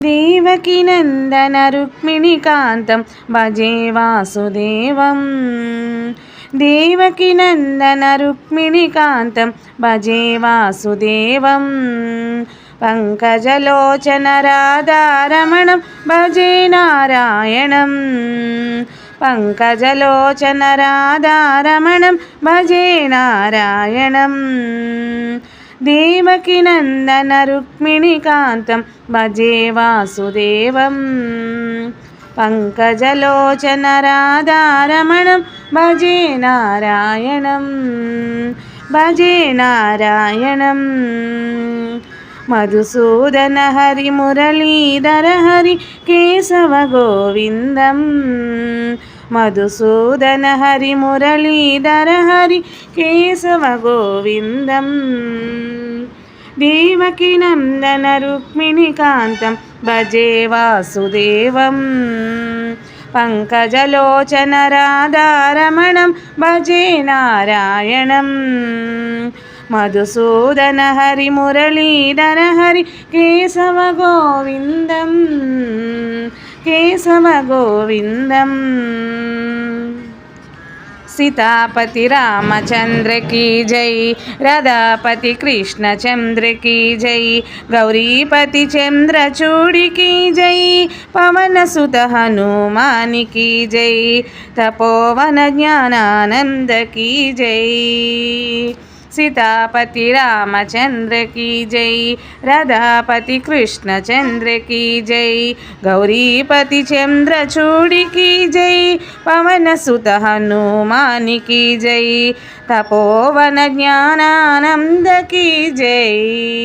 దేవకి నందన రుక్మిణీకాంతం భజే వాసుదేవం. దేవకి నందన రుక్మిణీకాంతం భజే వాసుదేవం. పంకజలోచన రాధారమణం భజే నారాయణం. పంకజలోచన రాధారమణం భజే నారాయణం. దేవకి నందన రుక్మిణీకాంతం భజే వాసుదేవం. పంకజలోచన రాధారమణం భజే నారాయణం. భజే నారాయణం. మధుసూదన హరి మురళీధర హరి కేశవ గోవిందం. మధుసూదన హరి మురళీధర హరి కేశవ గోవిందం. దేవకి నందన రుక్మిణీకాంతం భజే వాసుదేవం. పంకజలోచన రాధారమణం భజే నారాయణం. మధుసూదన హరి మురళీధర హరి కేశవ గోవిందం. కేశవ గోవిందం. सीतापति रामचंद्र की जय, राधापति कृष्णचंद्र की जय, गौरीपति चंद्रचूड़ी की जय, पवन सुत हनुमान की जय, तपोवन ज्ञानानंद की जय. सीतापति रामचंद्र की जय, राधापति कृष्णचंद्र की जय, गौरीपति चंद्रचूड़ी की जय, पवन सुत हनुमान की जय, तपोवन ज्ञानानंद की जय.